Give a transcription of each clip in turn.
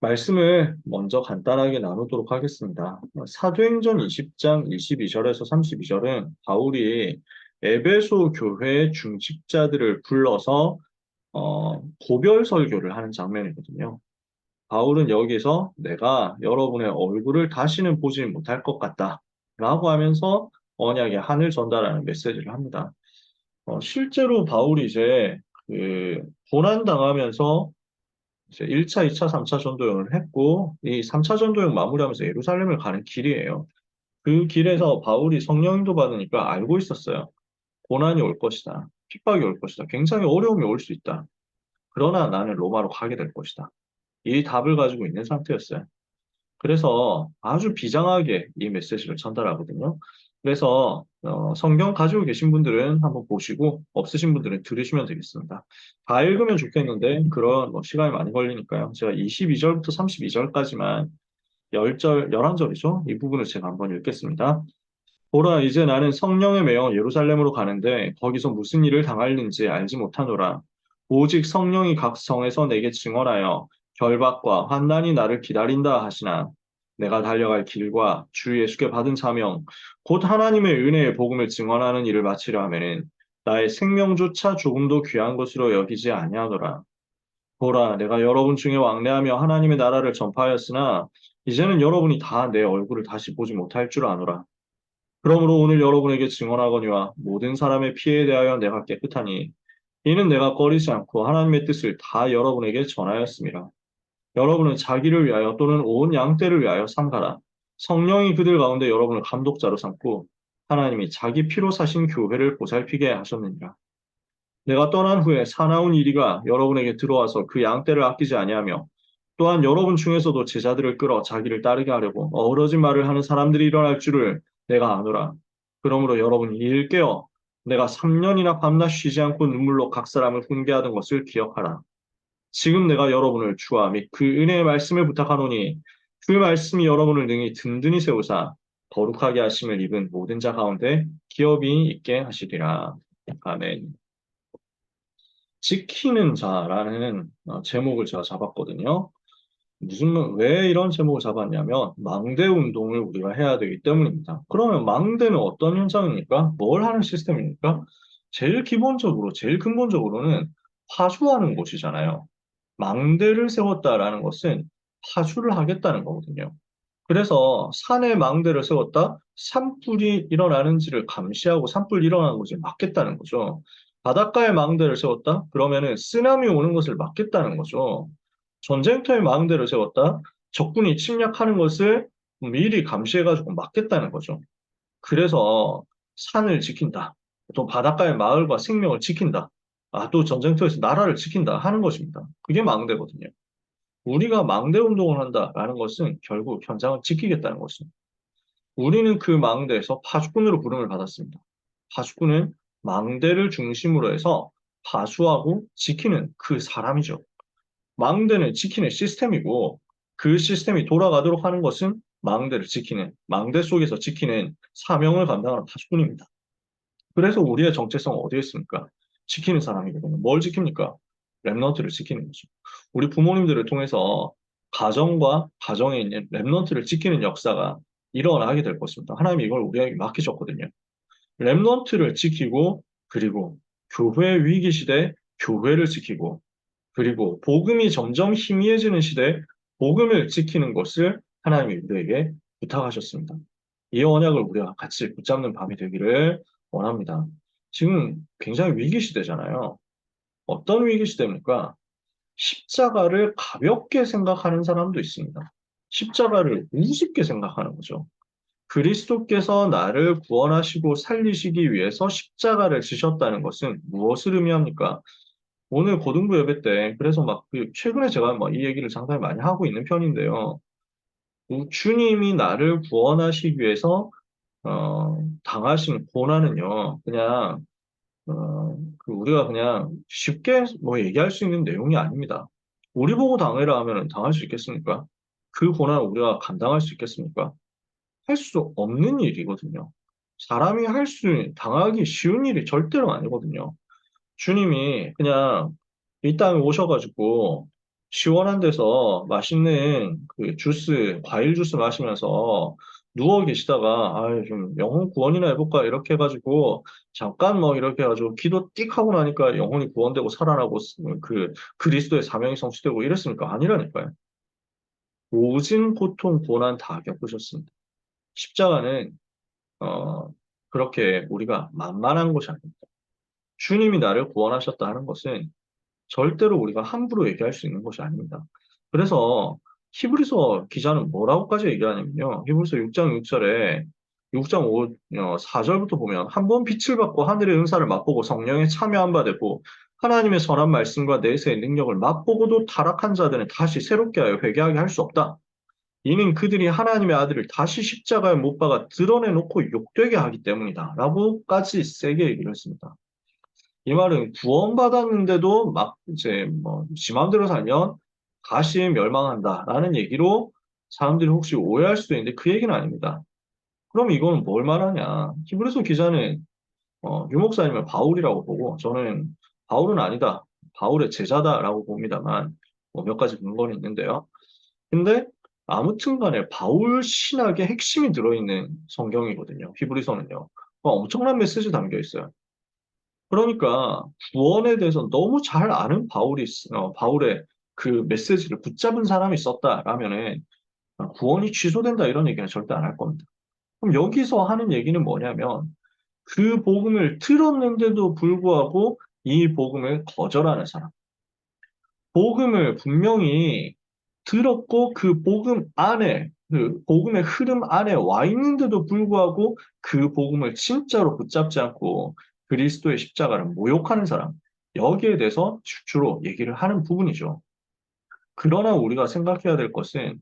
말씀을 먼저 간단하게 나누도록 하겠습니다. 사도행전 20장 22절에서 32절은 바울이 에베소 교회 중직자들을 불러서 고별 설교를 하는 장면이거든요. 바울은 여기서 내가 여러분의 얼굴을 다시는 보지 못할 것 같다 라고 하면서 언약의 한을 전달하는 메시지를 합니다. 실제로 바울이 이제 그 고난당하면서 이제 1차, 2차, 3차 전도여행을 했고, 이 3차 전도여행 마무리하면서 예루살렘을 가는 길이에요. 그 길에서 바울이 성령인도 받으니까 알고 있었어요. 고난이 올 것이다. 핍박이 올 것이다. 굉장히 어려움이 올 수 있다. 그러나 나는 로마로 가게 될 것이다. 이 답을 가지고 있는 상태였어요. 그래서 아주 비장하게 이 메시지를 전달하거든요. 그래서 성경 가지고 계신 분들은 한번 보시고 없으신 분들은 들으시면 되겠습니다. 다 읽으면 좋겠는데 그런 시간이 많이 걸리니까요. 제가 22절부터 32절까지만 10절, 11절이죠. 이 부분을 제가 한번 읽겠습니다. 보라, 이제 나는 성령에 매여 예루살렘으로 가는데 거기서 무슨 일을 당할는지 알지 못하노라. 오직 성령이 각 성에서 내게 증언하여 결박과 환난이 나를 기다린다 하시나 내가 달려갈 길과 주 예수께 받은 사명 곧 하나님의 은혜의 복음을 증언하는 일을 마치려 하면은 나의 생명조차 조금도 귀한 것으로 여기지 아니하노라. 보라, 내가 여러분 중에 왕래하며 하나님의 나라를 전파하였으나 이제는 여러분이 다 내 얼굴을 다시 보지 못할 줄 아노라. 그러므로 오늘 여러분에게 증언하거니와 모든 사람의 피해에 대하여 내가 깨끗하니 이는 내가 꺼리지 않고 하나님의 뜻을 다 여러분에게 전하였습니다. 여러분은 자기를 위하여 또는 온 양떼를 위하여 삼가라. 성령이 그들 가운데 여러분을 감독자로 삼고 하나님이 자기 피로 사신 교회를 보살피게 하셨느니라. 내가 떠난 후에 사나운 이리가 여러분에게 들어와서 그 양떼를 아끼지 아니하며 또한 여러분 중에서도 제자들을 끌어 자기를 따르게 하려고 어우러진 말을 하는 사람들이 일어날 줄을 내가 아노라. 그러므로 여러분이 이를 깨어 내가 3년이나 밤낮 쉬지 않고 눈물로 각 사람을 훈계하던 것을 기억하라. 지금 내가 여러분을 주와 및 그 은혜의 말씀을 부탁하노니 그 말씀이 여러분을 능히 든든히 세우사 거룩하게 하심을 입은 모든 자 가운데 기업이 있게 하시리라. 아멘. 지키는 자라는 제목을 제가 잡았거든요. 왜 이런 제목을 잡았냐면, 망대 운동을 우리가 해야 되기 때문입니다. 그러면 망대는 어떤 현상입니까? 뭘 하는 시스템입니까? 제일 기본적으로, 제일 근본적으로는 파수하는 곳이잖아요. 망대를 세웠다라는 것은 파수를 하겠다는 거거든요. 그래서 산에 망대를 세웠다, 산불이 일어나는지를 감시하고 산불 일어나는 것을 막겠다는 거죠. 바닷가에 망대를 세웠다, 그러면은 쓰나미 오는 것을 막겠다는 거죠. 전쟁터에 망대를 세웠다, 적군이 침략하는 것을 미리 감시해가지고 막겠다는 거죠. 그래서 산을 지킨다. 또 바닷가의 마을과 생명을 지킨다. 아, 또 전쟁터에서 나라를 지킨다 하는 것입니다. 그게 망대거든요. 우리가 망대 운동을 한다라는 것은 결국 현장을 지키겠다는 것입니다. 우리는 그 망대에서 파수꾼으로 부름을 받았습니다. 파수꾼은 망대를 중심으로 해서 파수하고 지키는 그 사람이죠. 망대는 지키는 시스템이고 그 시스템이 돌아가도록 하는 것은 망대를 지키는, 망대 속에서 지키는 사명을 감당하는 파수꾼입니다. 그래서 우리의 정체성은 어디에 있습니까? 지키는 사람이거든요. 뭘 지킵니까? 랩넌트를 지키는 거죠. 우리 부모님들을 통해서 가정과 가정에 있는 랩넌트를 지키는 역사가 일어나게 될 것입니다. 하나님이 이걸 우리에게 맡기셨거든요. 랩넌트를 지키고 그리고 교회 위기 시대 교회를 지키고 그리고 복음이 점점 희미해지는 시대에 복음을 지키는 것을 하나님이 우리에게 부탁하셨습니다. 이 언약을 우리가 같이 붙잡는 밤이 되기를 원합니다. 지금 굉장히 위기 시대잖아요. 어떤 위기 시대입니까? 십자가를 가볍게 생각하는 사람도 있습니다. 십자가를 우습게 생각하는 거죠. 그리스도께서 나를 구원하시고 살리시기 위해서 십자가를 지셨다는 것은 무엇을 의미합니까? 오늘 고등부 예배 때 그래서 최근에 제가 이 얘기를 상당히 많이 하고 있는 편인데요. 주님이 나를 구원하시기 위해서 당하신 고난은요, 그냥 우리가 그냥 쉽게 얘기할 수 있는 내용이 아닙니다. 우리 보고 당해라 하면 당할 수 있겠습니까? 그 고난을 우리가 감당할 수 있겠습니까? 할 수 없는 일이거든요. 사람이 당하기 쉬운 일이 절대로 아니거든요. 주님이 그냥 이 땅에 오셔가지고 시원한 데서 맛있는 그 주스, 과일 주스 마시면서 누워 계시다가, 좀 영혼 구원이나 해볼까? 이렇게 해가지고, 잠깐 뭐 이렇게 해가지고, 기도 띡 하고 나니까 영혼이 구원되고 살아나고, 그 그리스도의 사명이 성취되고 이랬습니까? 아니라니까요. 오진 고통, 고난 다 겪으셨습니다. 십자가는, 어, 그렇게 우리가 만만한 것이 아닙니다. 주님이 나를 구원하셨다 하는 것은 절대로 우리가 함부로 얘기할 수 있는 것이 아닙니다. 그래서 히브리서 기자는 뭐라고까지 얘기하냐면요. 히브리서 6장 6절에 6장 4절부터 보면 한 번 빛을 받고 하늘의 은사를 맛보고 성령에 참여한 바 되고 하나님의 선한 말씀과 내세의 능력을 맛보고도 타락한 자들은 다시 새롭게 하여 회개하게 할 수 없다. 이는 그들이 하나님의 아들을 다시 십자가에 못 박아 드러내놓고 욕되게 하기 때문이다. 라고까지 세게 얘기를 했습니다. 이 말은 구원받았는데도 막 이제 뭐 지 맘대로 살면 다시 멸망한다라는 얘기로 사람들이 혹시 오해할 수도 있는데 그 얘기는 아닙니다. 그럼 이건 뭘 말하냐? 히브리서 기자는 유목사님을 바울이라고 보고 저는 바울은 아니다. 바울의 제자다라고 봅니다만 뭐 몇 가지 근거는 있는데요. 근데 아무튼 간에 바울 신학의 핵심이 들어있는 성경이거든요. 히브리서는요. 엄청난 메시지 담겨 있어요. 그러니까 구원에 대해서 너무 잘 아는 바울의 그 메시지를 붙잡은 사람이 썼다라면은 구원이 취소된다 이런 얘기는 절대 안 할 겁니다. 그럼 여기서 하는 얘기는 뭐냐면 그 복음을 들었는데도 불구하고 이 복음을 거절하는 사람. 복음을 분명히 들었고 그 복음 안에 그 복음의 흐름 안에 와 있는데도 불구하고 그 복음을 진짜로 붙잡지 않고 그리스도의 십자가를 모욕하는 사람. 여기에 대해서 주로 얘기를 하는 부분이죠. 그러나 우리가 생각해야 될 것은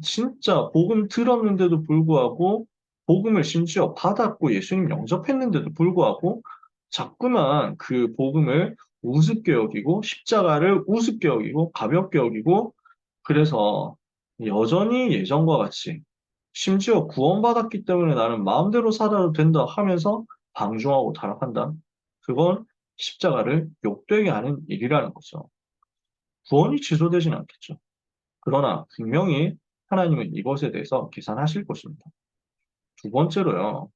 진짜 복음 들었는데도 불구하고 복음을 심지어 받았고 예수님 영접했는데도 불구하고 자꾸만 그 복음을 우습게 여기고 십자가를 우습게 여기고 가볍게 여기고 그래서 여전히 예전과 같이 심지어 구원받았기 때문에 나는 마음대로 살아도 된다 하면서 방종하고 타락한다. 그건 십자가를 욕되게 하는 일이라는 거죠. 구원이 취소되지는 않겠죠. 그러나 분명히 하나님은 이것에 대해서 계산하실 것입니다. 두 번째로요,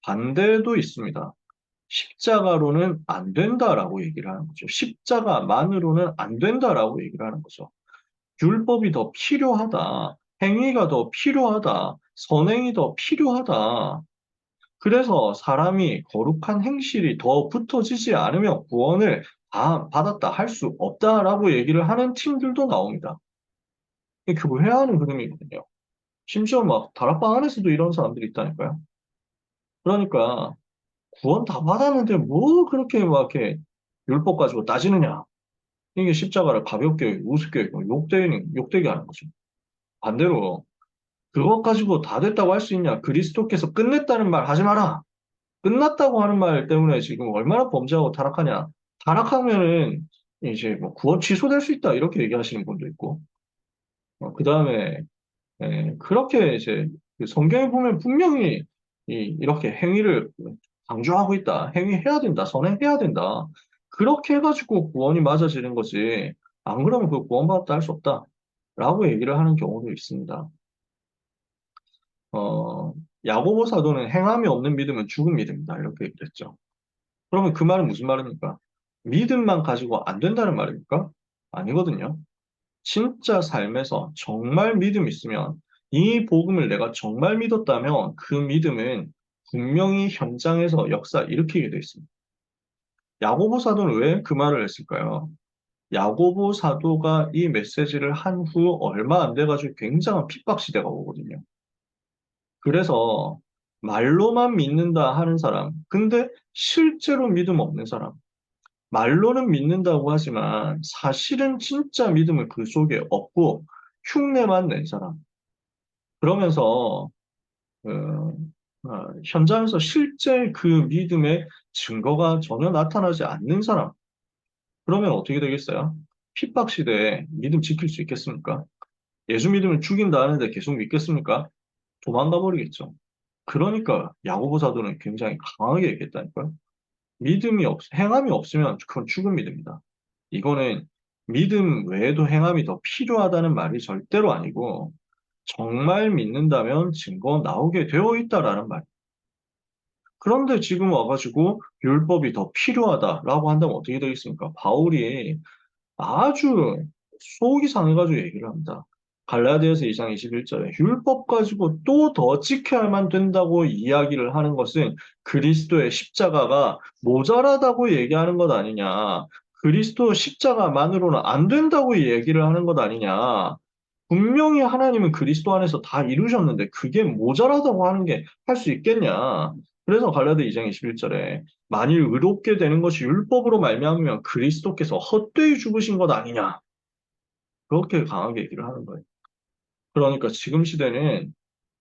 반대도 있습니다. 십자가로는 안 된다라고 얘기를 하는 거죠. 십자가만으로는 안 된다라고 얘기를 하는 거죠. 율법이 더 필요하다. 행위가 더 필요하다. 선행이 더 필요하다. 그래서 사람이 거룩한 행실이 더 붙어지지 않으면 구원을 다 받았다 할 수 없다라고 얘기를 하는 팀들도 나옵니다. 이게 교회하는 흐름이거든요. 심지어 막 다락방 안에서도 이런 사람들이 있다니까요. 그러니까 구원 다 받았는데 뭐 그렇게 막 이렇게 율법 가지고 따지느냐. 이게 십자가를 가볍게 우습게 욕되게 하는 거죠. 반대로 그것 가지고 다 됐다고 할 수 있냐? 그리스도께서 끝냈다는 말 하지 마라. 끝났다고 하는 말 때문에 지금 얼마나 범죄하고 타락하냐? 타락하면은 이제 뭐 구원 취소될 수 있다 이렇게 얘기하시는 분도 있고, 그 다음에 그렇게 이제 그 성경에 보면 분명히 이렇게 행위를 강조하고 있다. 행위해야 된다. 선행해야 된다. 그렇게 해가지고 구원이 맞아지는 거지. 안 그러면 그 구원받았다 할 수 없다. 라고 얘기를 하는 경우도 있습니다. 어, 야고보 사도는 행함이 없는 믿음은 죽은 믿음이다. 이렇게 얘기했죠. 그러면 그 말은 무슨 말입니까? 믿음만 가지고 안 된다는 말입니까? 아니거든요. 진짜 삶에서 정말 믿음 있으면 이 복음을 내가 정말 믿었다면 그 믿음은 분명히 현장에서 역사 일으키게 돼 있습니다. 야고보 사도는 왜 그 말을 했을까요? 야고보 사도가 이 메시지를 한 후 얼마 안 돼가지고 굉장한 핍박 시대가 오거든요. 그래서 말로만 믿는다 하는 사람, 근데 실제로 믿음 없는 사람, 말로는 믿는다고 하지만 사실은 진짜 믿음을 그 속에 없고 흉내만 낸 사람. 그러면서 어, 현장에서 실제 그 믿음의 증거가 전혀 나타나지 않는 사람. 그러면 어떻게 되겠어요? 핍박 시대에 믿음 지킬 수 있겠습니까? 예수 믿으면 죽인다 하는데 계속 믿겠습니까? 도망가 버리겠죠. 그러니까 야고보 사도는 굉장히 강하게 얘기했다니까요. 행함이 없으면 그건 죽은 믿음이다. 이거는 믿음 외에도 행함이 더 필요하다는 말이 절대로 아니고 정말 믿는다면 증거 나오게 되어 있다라는 말. 그런데 지금 와가지고 율법이 더 필요하다라고 한다면 어떻게 되겠습니까? 바울이 아주 속이 상해가지고 얘기를 합니다. 갈라디아서 2장 21절에 율법 가지고 또 더 지켜야만 된다고 이야기를 하는 것은 그리스도의 십자가가 모자라다고 얘기하는 것 아니냐. 그리스도 십자가만으로는 안 된다고 얘기를 하는 것 아니냐. 분명히 하나님은 그리스도 안에서 다 이루셨는데 그게 모자라다고 하는 게 할 수 있겠냐. 그래서 갈라디아 2장 21절에 만일 의롭게 되는 것이 율법으로 말미암으면 그리스도께서 헛되이 죽으신 것 아니냐. 그렇게 강하게 얘기를 하는 거예요. 그러니까 지금 시대는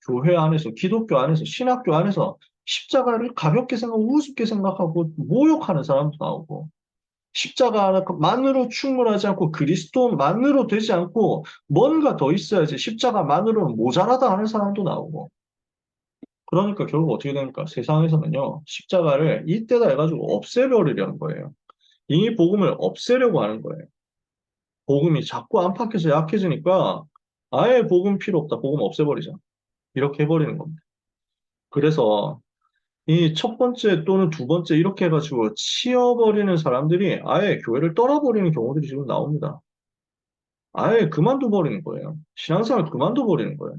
교회 안에서, 기독교 안에서, 신학교 안에서 십자가를 가볍게 생각하고 우습게 생각하고 모욕하는 사람도 나오고 십자가만으로 충분하지 않고 그리스도만으로 되지 않고 뭔가 더 있어야지 십자가만으로는 모자라다 하는 사람도 나오고 그러니까 결국 어떻게 됩니까? 세상에서는요 십자가를 이때다 해가지고 없애버리려는 거예요. 이 복음을 없애려고 하는 거예요. 복음이 자꾸 안팎에서 약해지니까 아예 복음 필요 없다. 복음 없애버리자. 이렇게 해버리는 겁니다. 그래서 이 첫 번째 또는 두 번째 이렇게 해가지고 치워버리는 사람들이 아예 교회를 떠나버리는 경우들이 지금 나옵니다. 아예 그만둬 버리는 거예요. 신앙생활 그만둬 버리는 거예요.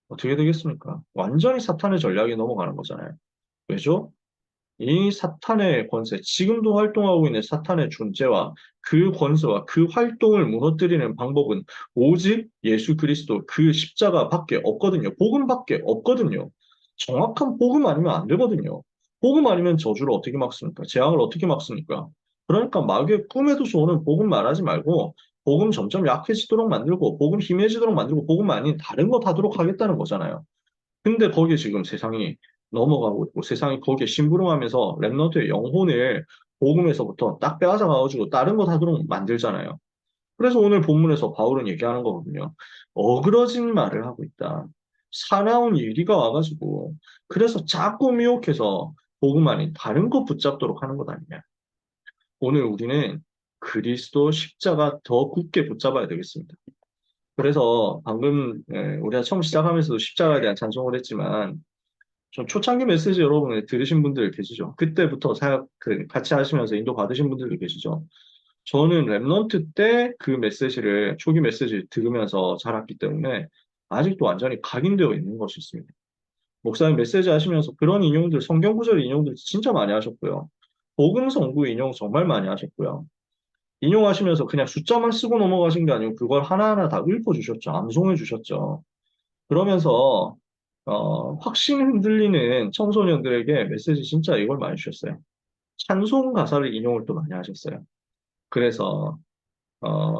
어떻게 되겠습니까? 완전히 사탄의 전략에 넘어가는 거잖아요. 왜죠? 이 사탄의 권세, 지금도 활동하고 있는 사탄의 존재와 그 권세와 그 활동을 무너뜨리는 방법은 오직 예수 그리스도 그 십자가밖에 없거든요. 복음밖에 없거든요. 정확한 복음 아니면 안 되거든요. 복음 아니면 저주를 어떻게 막습니까? 재앙을 어떻게 막습니까? 그러니까 마귀의 꿈에도 쏘는 복음 말하지 말고 복음 점점 약해지도록 만들고 복음 힘해지도록 만들고 복음 아닌 다른 거 하도록 하겠다는 거잖아요. 근데 거기에 지금 세상이 넘어가고 있고 세상이 거기에 심부름하면서 랩넌트의 영혼을 복음에서부터 딱 빼앗아가지고 다른 거 하도록 만들잖아요. 그래서 오늘 본문에서 바울은 얘기하는 거거든요. 어그러진 말을 하고 있다. 사나운 일이가 와가지고 그래서 자꾸 미혹해서 복음 아닌 다른 거 붙잡도록 하는 것 아니냐. 오늘 우리는 그리스도 십자가 더 굳게 붙잡아야 되겠습니다. 그래서 방금 우리가 처음 시작하면서도 십자가에 대한 찬송을 했지만 좀 초창기 메시지 여러분 들으신 분들 계시죠? 그때부터 사역 같이 하시면서 인도 받으신 분들도 계시죠? 저는 랩넌트 때 그 메시지를 초기 메시지 들으면서 자랐기 때문에 아직도 완전히 각인되어 있는 것이 있습니다. 목사님 메시지 하시면서 그런 인용들, 성경 구절 인용들 진짜 많이 하셨고요. 복음 성구 인용 정말 많이 하셨고요. 인용하시면서 그냥 숫자만 쓰고 넘어가신 게 아니고 그걸 하나하나 다 읊어주셨죠. 암송해 주셨죠. 그러면서 확신 흔들리는 청소년들에게 메시지 진짜 이걸 많이 주셨어요. 찬송 가사를 인용을 또 많이 하셨어요. 그래서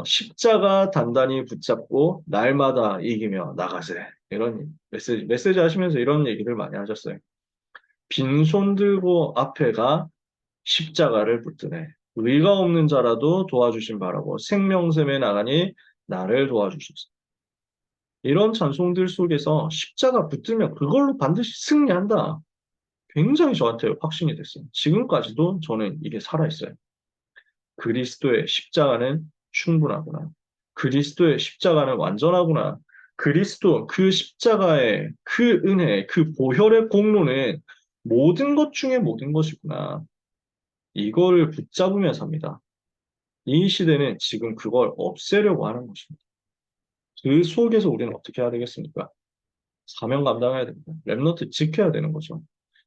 십자가 단단히 붙잡고 날마다 이기며 나가세 이런 메시지 하시면서 이런 얘기를 많이 하셨어요. 빈손 들고 앞에 가 십자가를 붙드네. 의가 없는 자라도 도와주신 바라고 생명샘에 나가니 나를 도와주소서. 이런 찬송들 속에서 십자가 붙들면 그걸로 반드시 승리한다. 굉장히 저한테 확신이 됐어요. 지금까지도 저는 이게 살아있어요. 그리스도의 십자가는 충분하구나. 그리스도의 십자가는 완전하구나. 그리스도 그 십자가의 그 은혜, 그 보혈의 공로는 모든 것 중에 모든 것이구나. 이걸 붙잡으며 삽니다. 이 시대는 지금 그걸 없애려고 하는 것입니다. 그 속에서 우리는 어떻게 해야 되겠습니까? 사명 감당해야 됩니다. 랩노트 지켜야 되는 거죠.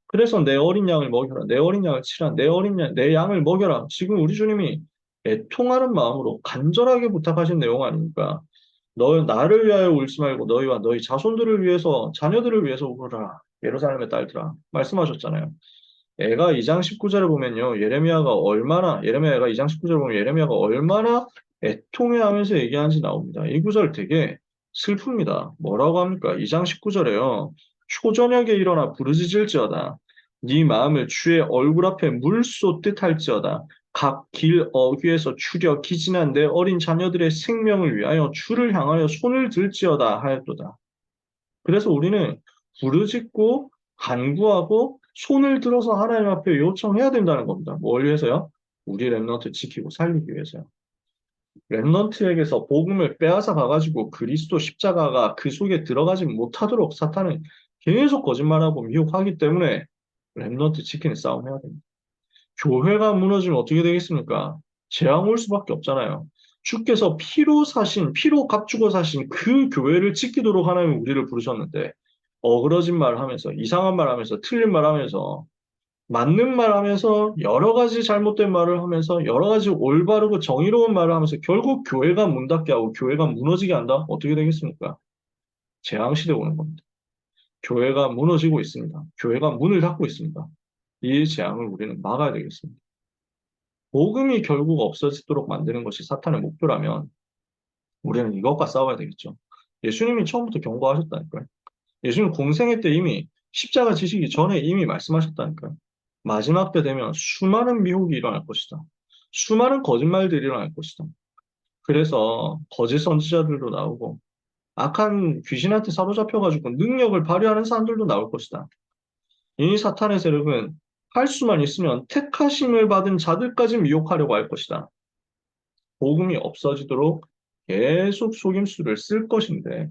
그래서 내 어린 양을 먹여라. 내 어린 양을 치라. 내 어린 양, 내 양을 먹여라. 지금 우리 주님이 애통하는 마음으로 간절하게 부탁하신 내용 아닙니까? 너 나를 위하여 울지 말고 너희와 너희 자손들을 위해서 자녀들을 위해서 울어라. 예루살렘의 딸들아. 말씀하셨잖아요. 애가 2장 19절에 보면요. 예레미야가 2장 19절에 보면 예레미야가 얼마나 애통해하면서 얘기하는지 나옵니다. 이 구절 되게 슬픕니다. 뭐라고 합니까? 2장 19절에요. 초저녁에 일어나 부르짖을지어다. 네 마음을 주의 얼굴 앞에 물 쏟듯 할지어다. 각 길 어귀에서 추려 기진한 내 어린 자녀들의 생명을 위하여 주를 향하여 손을 들지어다 하였도다. 그래서 우리는 부르짖고 간구하고 손을 들어서 하나님 앞에 요청해야 된다는 겁니다. 뭘 위해서요? 우리 랩넌트 지키고 살리기 위해서요. 렘넌트에게서 복음을 빼앗아 가가지고 그리스도 십자가가 그 속에 들어가지 못하도록 사탄은 계속 거짓말하고 미혹하기 때문에 렘넌트 지키는 싸움 해야 됩니다. 교회가 무너지면 어떻게 되겠습니까? 재앙 올 수밖에 없잖아요. 주께서 피로 사신, 피로 값주고 사신 그 교회를 지키도록 하나님 우리를 부르셨는데, 어그러진 말 하면서, 이상한 말 하면서, 틀린 말 하면서, 맞는 말 하면서, 여러 가지 잘못된 말을 하면서, 여러 가지 올바르고 정의로운 말을 하면서, 결국 교회가 문 닫게 하고, 교회가 무너지게 한다? 어떻게 되겠습니까? 재앙시대 오는 겁니다. 교회가 무너지고 있습니다. 교회가 문을 닫고 있습니다. 이 재앙을 우리는 막아야 되겠습니다. 복음이 결국 없어지도록 만드는 것이 사탄의 목표라면 우리는 이것과 싸워야 되겠죠. 예수님이 처음부터 경고하셨다니까요. 예수님 공생애 때 이미 십자가 지시기 전에 이미 말씀하셨다니까요. 마지막 때 되면 수많은 미혹이 일어날 것이다. 수많은 거짓말들이 일어날 것이다. 그래서 거짓 선지자들도 나오고 악한 귀신한테 사로잡혀가지고 능력을 발휘하는 사람들도 나올 것이다. 이 사탄의 세력은 할 수만 있으면 택하심을 받은 자들까지 미혹하려고 할 것이다. 복음이 없어지도록 계속 속임수를 쓸 것인데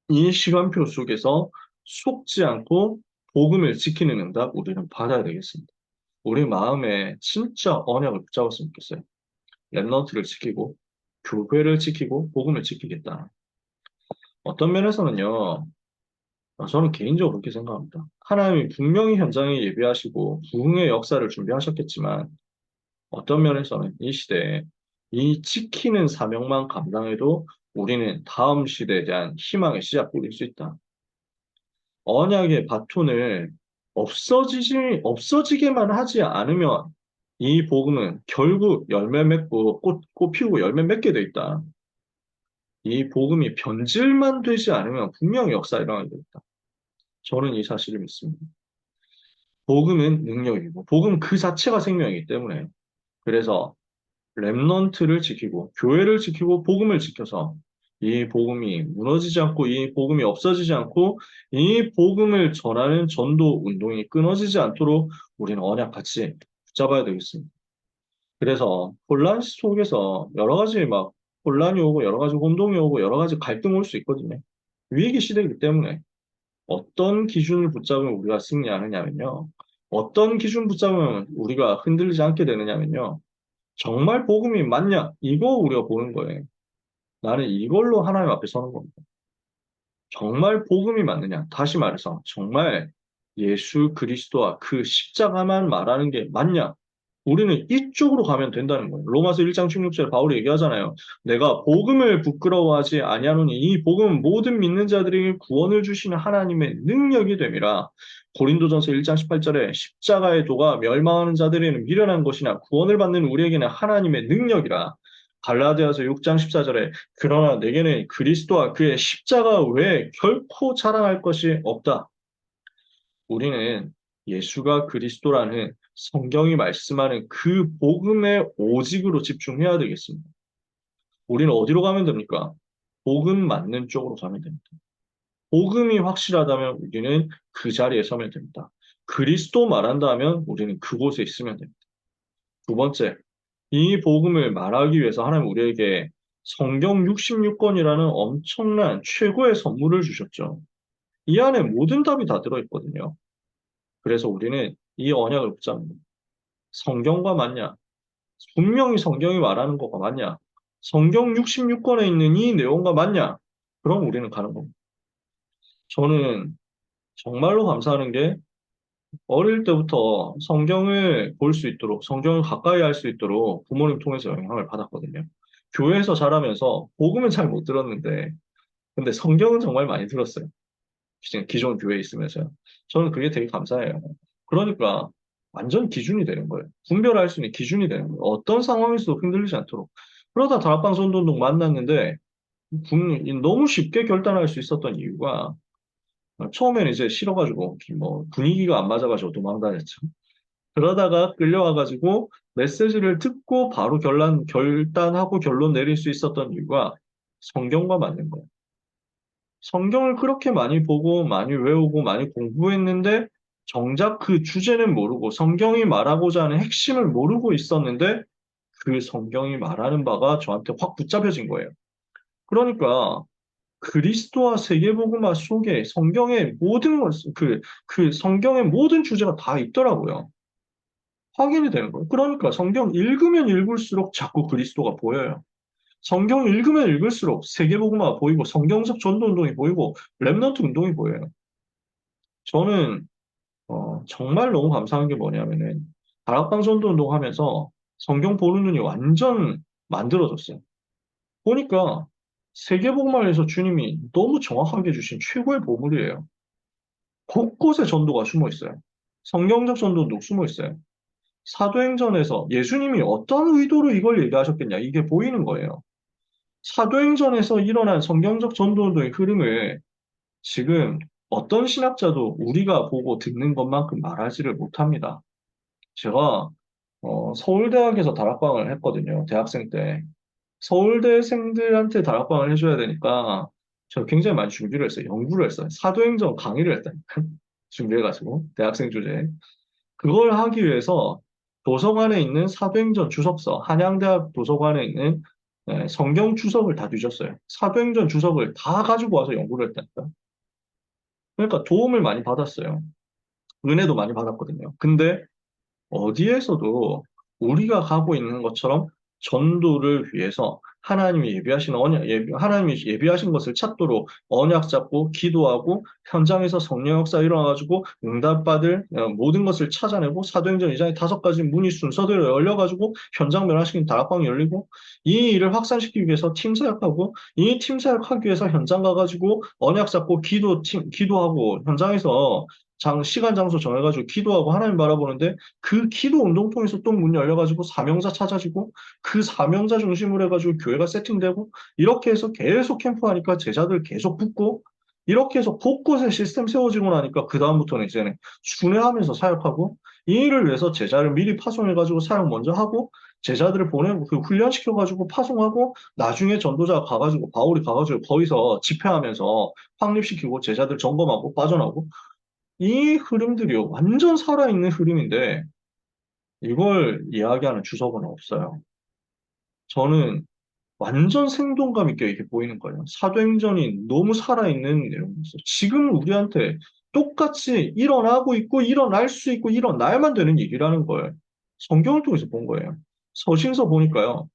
이 시간표 속에서 속지 않고 복음을 지키는 응답 우리는 받아야 되겠습니다. 우리 마음에 진짜 언약을 붙잡았으면 좋겠어요. 랩넌트를 지키고 교회를 지키고 복음을 지키겠다. 어떤 면에서는요. 저는 개인적으로 그렇게 생각합니다. 하나님이 분명히 현장에 예비하시고 부흥의 역사를 준비하셨겠지만 어떤 면에서는 이 시대에 이 지키는 사명만 감당해도 우리는 다음 시대에 대한 희망의 씨앗 뿌릴 수 있다. 언약의 바톤을 없어지게만 하지 않으면 이 복음은 결국 열매 맺고 꽃 피우고 열매 맺게 돼 있다. 이 복음이 변질만 되지 않으면 분명히 역사 일어나게 돼 있다. 저는 이 사실을 믿습니다. 복음은 능력이고 복음 그 자체가 생명이기 때문에 그래서 렘넌트를 지키고 교회를 지키고 복음을 지켜서 이 복음이 무너지지 않고 이 복음이 없어지지 않고 이 복음을 전하는 전도 운동이 끊어지지 않도록 우리는 언약같이 붙잡아야 되겠습니다. 그래서 혼란 속에서 여러 가지 막 혼란이 오고 여러 가지 혼동이 오고 여러 가지 갈등이 올 수 있거든요. 위기 시대이기 때문에 어떤 기준을 붙잡으면 우리가 승리하느냐면요. 어떤 기준 붙잡으면 우리가 흔들리지 않게 되느냐면요. 정말 복음이 맞냐? 이거 우리가 보는 거예요. 나는 이걸로 하나님 앞에 서는 겁니다. 정말 복음이 맞느냐? 다시 말해서 정말 예수 그리스도와 그 십자가만 말하는 게 맞냐? 우리는 이쪽으로 가면 된다는 거예요. 로마서 1장 16절에 바울이 얘기하잖아요. 내가 복음을 부끄러워하지 아니하노니 이 복음은 모든 믿는 자들에게 구원을 주시는 하나님의 능력이 됨이라. 고린도전서 1장 18절에 십자가의 도가 멸망하는 자들에게는 미련한 것이나 구원을 받는 우리에게는 하나님의 능력이라. 갈라디아서 6장 14절에 그러나 내게는 그리스도와 그의 십자가 외에 결코 자랑할 것이 없다. 우리는 예수가 그리스도라는 성경이 말씀하는 그 복음의 오직으로 집중해야 되겠습니다. 우리는 어디로 가면 됩니까? 복음 맞는 쪽으로 가면 됩니다. 복음이 확실하다면 우리는 그 자리에 서면 됩니다. 그리스도 말한다면 우리는 그곳에 있으면 됩니다. 두 번째, 이 복음을 말하기 위해서 하나님 우리에게 성경 66권이라는 엄청난 최고의 선물을 주셨죠. 이 안에 모든 답이 다 들어있거든요. 그래서 우리는 이 언약을 붙잡는 성경과 맞냐? 분명히 성경이 말하는 것과 맞냐? 성경 66권에 있는 이 내용과 맞냐? 그럼 우리는 가는 겁니다. 저는 정말로 감사하는 게 어릴 때부터 성경을 볼 수 있도록, 성경을 가까이 할 수 있도록 부모님 통해서 영향을 받았거든요. 교회에서 자라면서 복음은 잘 못 들었는데, 근데 성경은 정말 많이 들었어요. 기존 교회에 있으면서요. 저는 그게 되게 감사해요. 그러니까 완전 기준이 되는 거예요. 분별할 수 있는 기준이 되는 거예요. 어떤 상황에서도 흔들리지 않도록. 그러다 다락방 선도운동 만났는데 너무 쉽게 결단할 수 있었던 이유가 처음에는 이제 싫어가지고 뭐 분위기가 안 맞아가지고 도망다녔죠. 그러다가 끌려와가지고 메시지를 듣고 바로 결단하고 결론 내릴 수 있었던 이유가 성경과 맞는 거예요. 성경을 그렇게 많이 보고 많이 외우고 많이 공부했는데 정작 그 주제는 모르고 성경이 말하고자 하는 핵심을 모르고 있었는데 그 성경이 말하는 바가 저한테 확 붙잡혀진 거예요. 그러니까 그리스도와 세계복음화 속에 성경의 모든 그 성경의 모든 주제가 다 있더라고요. 확인이 되는 거예요. 그러니까 성경 읽으면 읽을수록 자꾸 그리스도가 보여요. 성경 읽으면 읽을수록 세계복음화가 보이고 성경적 전도운동이 보이고 렘넌트 운동이 보여요. 저는 정말 너무 감사한 게 뭐냐면은 다락방 전도운동 하면서 성경 보는 눈이 완전 만들어졌어요. 보니까 세계복음화에서 주님이 너무 정확하게 주신 최고의 보물이에요. 곳곳에 전도가 숨어 있어요. 성경적 전도도 숨어 있어요. 사도행전에서 예수님이 어떤 의도로 이걸 얘기하셨겠냐, 이게 보이는 거예요. 사도행전에서 일어난 성경적 전도운동의 흐름을 지금 어떤 신학자도 우리가 보고 듣는 것만큼 말하지를 못합니다. 제가 서울대학에서 다락방을 했거든요. 대학생 때. 서울대생들한테 다락방을 해줘야 되니까 제가 굉장히 많이 준비를 했어요. 연구를 했어요. 사도행전 강의를 했다니까. 준비해가지고 대학생 주제에. 그걸 하기 위해서 도서관에 있는 사도행전 주석서, 한양대학 도서관에 있는 성경 주석을 다 뒤졌어요. 사도행전 주석을 다 가지고 와서 연구를 했다니까. 그러니까 도움을 많이 받았어요. 은혜도 많이 받았거든요. 근데 어디에서도 우리가 가고 있는 것처럼 전도를 위해서 하나님이 예비하신 하나님이 예비하신 것을 찾도록 언약 잡고 기도하고 현장에서 성령 역사 일어나가지고 응답받을 모든 것을 찾아내고 사도행전 2장에 5가지 문이 순서대로 열려가지고 현장 변화시킨 다락방이 열리고 이 일을 확산시키기 위해서 팀 사역하고 이 팀 사역하기 위해서 현장 가가지고 언약 잡고 기도하고 현장에서 시간 장소 정해가지고 기도하고 하나님 바라보는데 그 기도 운동 통해서 또 문 열려가지고 사명자 찾아지고 그 사명자 중심으로 해가지고 교회가 세팅되고 이렇게 해서 계속 캠프하니까 제자들 계속 붙고 이렇게 해서 곳곳에 시스템 세워지고 나니까 그다음부터는 이제는 순회하면서 사역하고 이 일을 위해서 제자를 미리 파송해가지고 사역 먼저 하고 제자들을 보내고 그 훈련시켜가지고 파송하고 나중에 전도자가 가가지고 바울이 가가지고 거기서 집회하면서 확립시키고 제자들 점검하고 빠져나오고 이 흐름들이요 완전 살아있는 흐름인데 이걸 이야기하는 주석은 없어요. 저는 완전 생동감 있게 이렇게 보이는 거예요. 사도행전이 너무 살아있는 내용이었어요. 지금 우리한테 똑같이 일어나고 있고, 일어날 수 있고, 일어나야만 되는 일이라는 걸 성경을 통해서 본 거예요. 서신서 보니까요.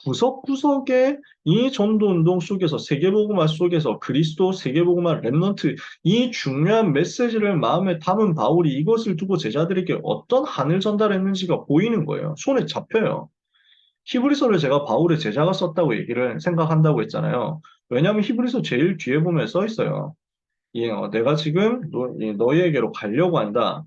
구석구석에 이 전도운동 속에서 세계복음화 속에서 그리스도 세계복음화 렘넌트 이 중요한 메시지를 마음에 담은 바울이 이것을 두고 제자들에게 어떤 한을 전달했는지가 보이는 거예요. 손에 잡혀요. 히브리서를 제가 바울의 제자가 썼다고 얘기를 생각한다고 했잖아요. 왜냐하면 히브리서 제일 뒤에 보면 써 있어요. 내가 지금 너희에게로 가려고 한다.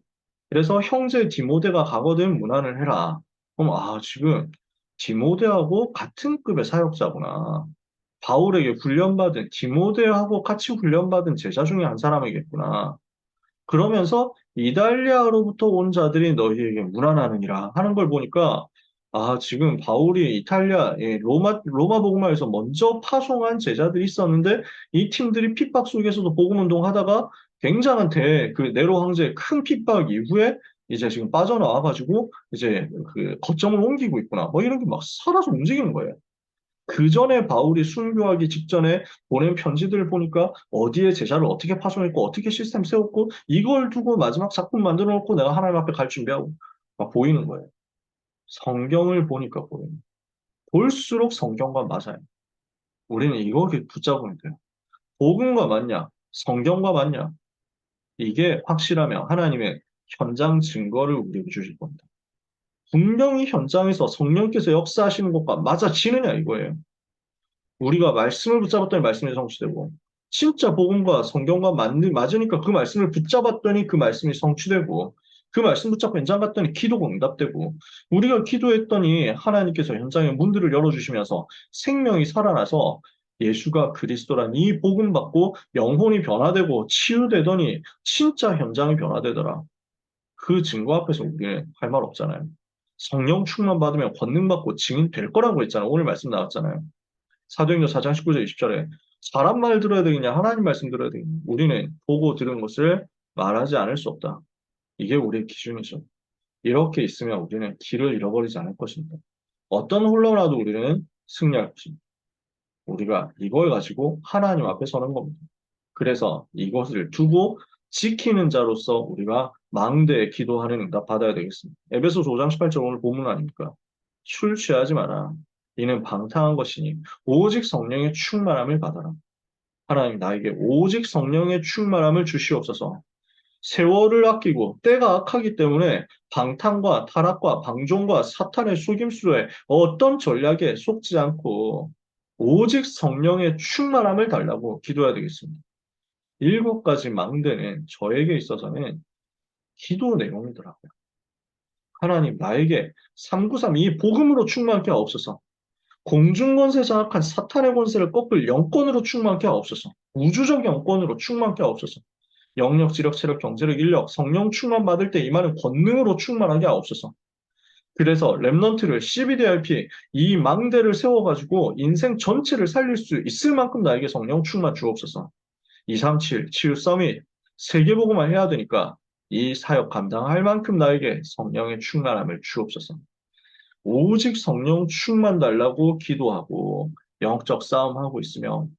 그래서 형제 디모데가 가거든 문안을 해라. 그럼 지금 디모데하고 같은 급의 사역자구나. 바울에게 훈련받은 디모데하고 같이 훈련받은 제자 중에 한 사람이겠구나. 그러면서 이달리아로부터 온 자들이 너희에게 문안하느니라 하는 걸 보니까 지금 바울이 로마 복음화에서 먼저 파송한 제자들이 있었는데 이 팀들이 핍박 속에서도 복음 운동하다가 굉장한 그 네로 황제의 큰 핍박 이후에 이제 지금 빠져나와가지고 이제 그 거점을 옮기고 있구나. 뭐 이런 게 막 살아서 움직이는 거예요. 그 전에 바울이 순교하기 직전에 보낸 편지들을 보니까 어디에 제자를 어떻게 파송했고 어떻게 시스템 세웠고 이걸 두고 마지막 작품 만들어 놓고 내가 하나님 앞에 갈 준비하고 막 보이는 거예요. 성경을 보니까 보여요. 볼수록 성경과 맞아요. 우리는 이거를 붙잡으면 돼요. 복음과 맞냐? 성경과 맞냐? 이게 확실하면 하나님의 현장 증거를 우리에게 주실 겁니다. 분명히 현장에서 성령께서 역사하시는 것과 맞아지느냐 이거예요. 우리가 말씀을 붙잡았더니 말씀이 성취되고 진짜 복음과 성경과 맞으니까 그 말씀을 붙잡았더니 그 말씀이 성취되고 그 말씀 붙잡고 현장 갔더니 기도가 응답되고 우리가 기도했더니 하나님께서 현장의 문들을 열어주시면서 생명이 살아나서 예수가 그리스도란 이 복음 받고 영혼이 변화되고 치유되더니 진짜 현장이 변화되더라. 그 증거 앞에서 우리는 할 말 없잖아요. 성령 충만 받으면 권능 받고 증인 될 거라고 했잖아요. 오늘 말씀 나왔잖아요. 사도행전 4장 19절 20절에 사람 말 들어야 되겠냐 하나님 말씀 들어야 되겠냐 우리는 보고 들은 것을 말하지 않을 수 없다. 이게 우리의 기준이죠. 이렇게 있으면 우리는 길을 잃어버리지 않을 것입니다. 어떤 혼란이라도 우리는 승리할 것입니다. 우리가 이걸 가지고 하나님 앞에 서는 겁니다. 그래서 이것을 두고 지키는 자로서 우리가 망대에 기도하는 응답 받아야 되겠습니다. 에베소서 5장 18절 오늘 본문 아닙니까? 술 취하지 마라. 이는 방탕한 것이니 오직 성령의 충만함을 받아라. 하나님 나에게 오직 성령의 충만함을 주시옵소서. 세월을 아끼고 때가 악하기 때문에 방탕과 타락과 방종과 사탄의 속임수에 어떤 전략에 속지 않고 오직 성령의 충만함을 달라고 기도해야 되겠습니다. 7가지 망대는 저에게 있어서는 기도 내용이더라고요. 하나님 나에게 393이 복음으로 충만케 하옵소서. 공중권세 장악한 사탄의 권세를 꺾을 영권으로 충만케 하옵소서. 우주적 영권으로 충만케 하옵소서. 영역, 지력, 체력, 경제력, 인력, 성령 충만 받을 때 임하는 권능으로 충만하게 하옵소서. 그래서 랩넌트를 CBDRP 이 망대를 세워가지고 인생 전체를 살릴 수 있을 만큼 나에게 성령 충만 주옵소서. 237 치유 서밋 세계복음화 해야 되니까 이 사역 감당할 만큼 나에게 성령의 충만함을 주옵소서. 오직 성령 충만 달라고 기도하고 영적 싸움하고 있으면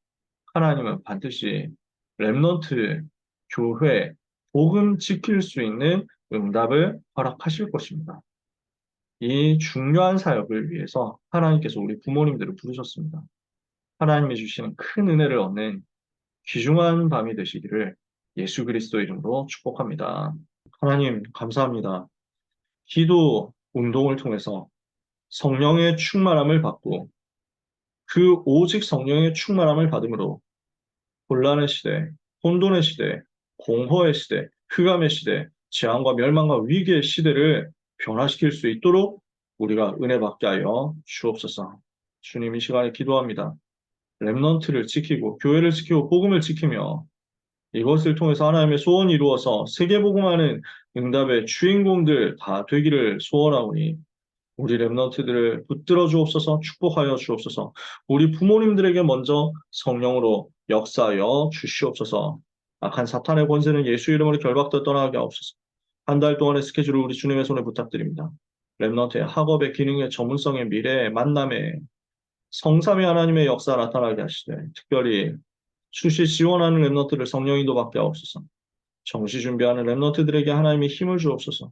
하나님은 반드시 렘넌트 교회 복음 지킬 수 있는 응답을 허락하실 것입니다. 이 중요한 사역을 위해서 하나님께서 우리 부모님들을 부르셨습니다. 하나님이 주시는 큰 은혜를 얻는 귀중한 밤이 되시기를 예수 그리스도 이름으로 축복합니다. 하나님 감사합니다. 기도 운동을 통해서 성령의 충만함을 받고 그 오직 성령의 충만함을 받음으로 혼란의 시대, 혼돈의 시대, 공허의 시대, 흑암의 시대, 재앙과 멸망과 위기의 시대를 변화시킬 수 있도록 우리가 은혜 받게 하여 주옵소서. 주님 이 시간에 기도합니다. 렘넌트를 지키고 교회를 지키고 복음을 지키며 이것을 통해서 하나님의 소원이 이루어서 세계복음하는 응답의 주인공들 다 되기를 소원하오니 우리 렘넌트들을 붙들어 주옵소서 축복하여 주옵소서 우리 부모님들에게 먼저 성령으로 역사하여 주시옵소서 악한 사탄의 권세는 예수 이름으로 결박되어 떠나게 하옵소서 한 달 동안의 스케줄을 우리 주님의 손에 부탁드립니다. 렘넌트의 학업의 기능의 전문성의 미래의 만남의 성삼위 하나님의 역사 나타나게 하시되 특별히 수시 지원하는 렘넌트를 성령 인도받게 하옵소서 정시 준비하는 렘넌트들에게 하나님의 힘을 주옵소서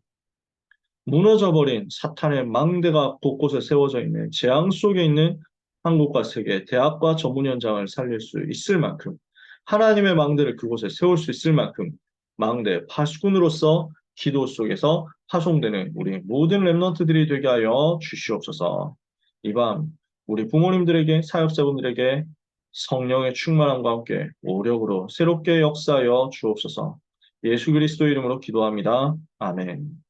무너져버린 사탄의 망대가 곳곳에 세워져 있는 재앙 속에 있는 한국과 세계, 대학과 전문 현장을 살릴 수 있을 만큼 하나님의 망대를 그곳에 세울 수 있을 만큼 망대 파수꾼으로서 기도 속에서 파송되는 우리 모든 렘넌트들이 되게 하여 주시옵소서. 이 밤 우리 부모님들에게 사역자분들에게 성령의 충만함과 함께 오력으로 새롭게 역사하여 주옵소서. 예수 그리스도 이름으로 기도합니다. 아멘.